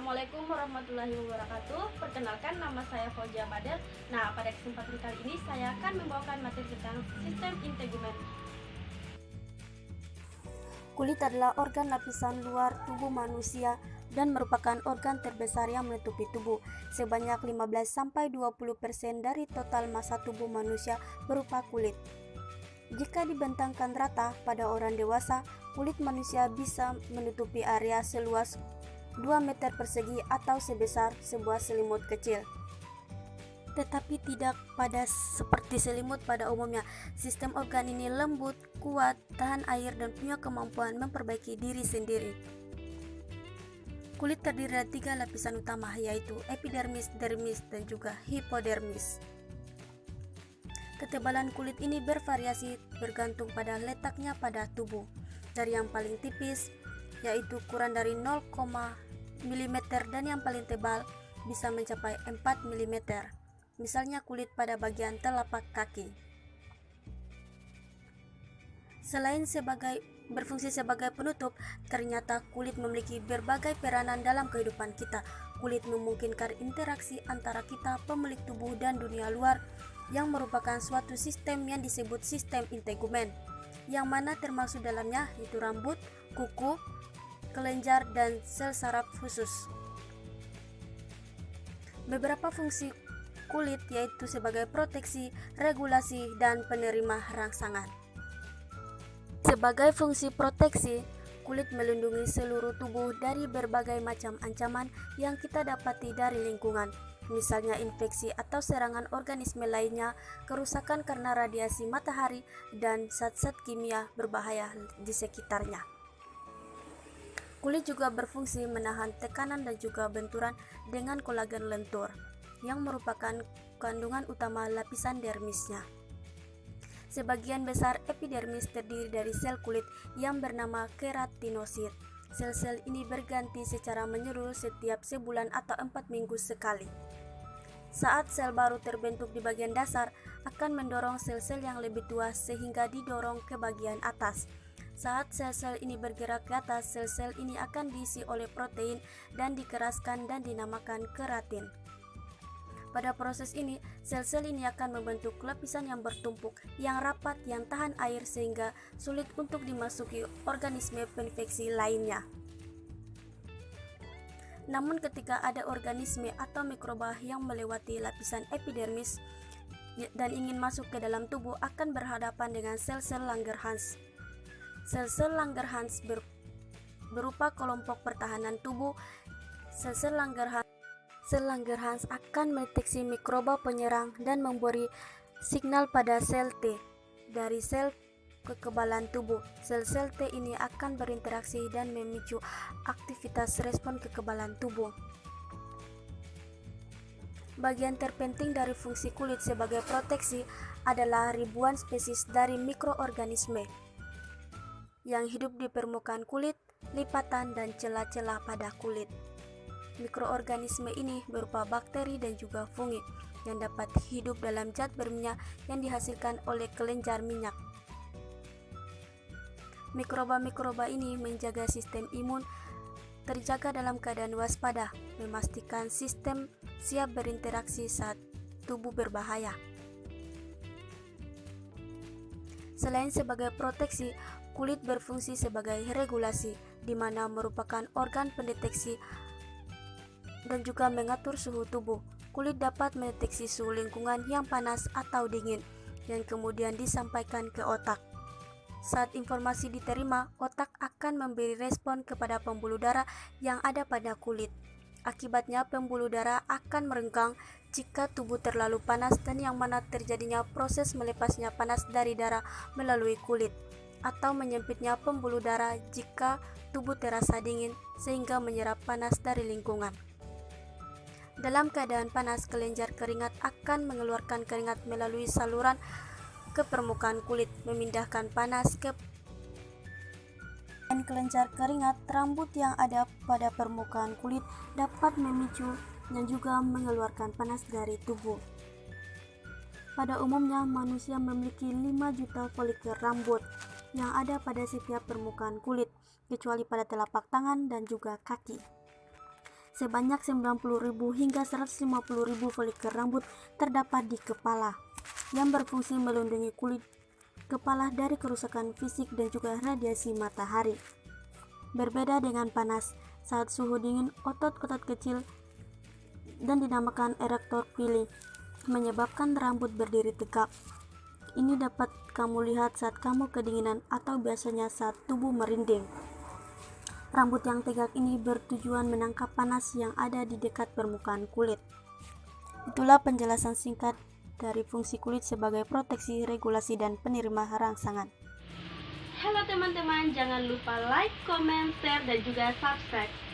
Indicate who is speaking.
Speaker 1: Assalamualaikum warahmatullahi wabarakatuh. Perkenalkan, nama saya Fauzia Badar. Nah, pada kesempatan kali ini saya akan membawakan materi tentang sistem integumen.
Speaker 2: Kulit adalah organ lapisan luar tubuh manusia dan merupakan organ terbesar yang menutupi tubuh. Sebanyak 15-20% dari total massa tubuh manusia berupa kulit. Jika dibentangkan rata pada orang dewasa, kulit manusia bisa menutupi area seluas 2 meter persegi atau sebesar sebuah selimut kecil. Tetapi tidak pada seperti selimut pada umumnya. Sistem organ ini lembut, kuat, tahan air, dan punya kemampuan memperbaiki diri sendiri. Kulit terdiri dari 3 lapisan utama, yaitu epidermis, dermis, dan juga hipodermis. Ketebalan kulit ini bervariasi bergantung pada letaknya pada tubuh. Dari yang paling tipis, yaitu kurang dari 0, mm, dan yang paling tebal bisa mencapai 4 mm. Misalnya kulit pada bagian telapak kaki. Selain berfungsi sebagai penutup, ternyata kulit memiliki berbagai peranan dalam kehidupan kita. Kulit memungkinkan interaksi antara kita, pemilik tubuh, dan dunia luar, yang merupakan suatu sistem yang disebut sistem integumen, yang mana termasuk dalamnya yaitu rambut, kuku, kelenjar, dan sel saraf khusus. Beberapa fungsi kulit yaitu sebagai proteksi, regulasi, dan penerima rangsangan. Sebagai fungsi proteksi, kulit melindungi seluruh tubuh dari berbagai macam ancaman yang kita dapati dari lingkungan, misalnya infeksi atau serangan organisme lainnya, kerusakan karena radiasi matahari, dan zat-zat kimia berbahaya di sekitarnya. Kulit juga berfungsi menahan tekanan dan juga benturan dengan kolagen lentur, yang merupakan kandungan utama lapisan dermisnya. Sebagian besar epidermis terdiri dari sel kulit yang bernama keratinosit. Sel-sel ini berganti secara menyeluruh setiap sebulan atau 4 minggu sekali. Saat sel baru terbentuk di bagian dasar, akan mendorong sel-sel yang lebih tua sehingga didorong ke bagian atas. Saat sel-sel ini bergerak ke atas, sel-sel ini akan diisi oleh protein dan dikeraskan dan dinamakan keratin. Pada proses ini, sel-sel ini akan membentuk lapisan yang bertumpuk, yang rapat, yang tahan air sehingga sulit untuk dimasuki organisme perinfeksi lainnya. Namun ketika ada organisme atau mikroba yang melewati lapisan epidermis dan ingin masuk ke dalam tubuh, akan berhadapan dengan sel-sel Langerhans. Sel-sel Langerhans berupa kelompok pertahanan tubuh. Sel-sel Langerhans akan mendeteksi mikroba penyerang dan memberi signal pada sel T dari sel kekebalan tubuh. Sel-sel T ini akan berinteraksi dan memicu aktivitas respon kekebalan tubuh. Bagian terpenting dari fungsi kulit sebagai proteksi adalah ribuan spesies dari mikroorganisme yang hidup di permukaan kulit, lipatan, dan celah-celah pada kulit. Mikroorganisme ini berupa bakteri dan juga fungi yang dapat hidup dalam zat berminyak yang dihasilkan oleh kelenjar minyak. Mikroba-mikroba ini menjaga sistem imun terjaga dalam keadaan waspada, memastikan sistem siap berinteraksi saat tubuh berbahaya. Selain sebagai proteksi, kulit berfungsi sebagai regulasi, di mana merupakan organ pendeteksi dan juga mengatur suhu tubuh. Kulit dapat mendeteksi suhu lingkungan yang panas atau dingin, yang kemudian disampaikan ke otak. Saat informasi diterima, otak akan memberi respon kepada pembuluh darah yang ada pada kulit. Akibatnya pembuluh darah akan merenggang jika tubuh terlalu panas, dan yang mana terjadinya proses melepasnya panas dari darah melalui kulit, atau menyempitnya pembuluh darah jika tubuh terasa dingin sehingga menyerap panas dari lingkungan. Dalam keadaan panas, kelenjar keringat akan mengeluarkan keringat melalui saluran ke permukaan kulit, memindahkan panas ke kelenjar keringat. Rambut yang ada pada permukaan kulit dapat memicu dan juga mengeluarkan panas dari tubuh. Pada umumnya, manusia memiliki 5 juta folikel rambut yang ada pada setiap permukaan kulit, kecuali pada telapak tangan dan juga kaki. sebanyak 90.000 hingga 150.000 folikel rambut terdapat di kepala, yang berfungsi melindungi kulit kepala dari kerusakan fisik dan juga radiasi matahari. Berbeda dengan panas, saat suhu dingin, otot-otot kecil dan dinamakan erektor pili menyebabkan rambut berdiri tegak. Ini dapat kamu lihat saat kamu kedinginan atau biasanya saat tubuh merinding. Rambut yang tegak ini bertujuan menangkap panas yang ada di dekat permukaan kulit. Itulah penjelasan singkat dari fungsi kulit sebagai proteksi, regulasi, dan penerima rangsangan.
Speaker 1: Halo teman-teman, jangan lupa like, comment, share, dan juga subscribe.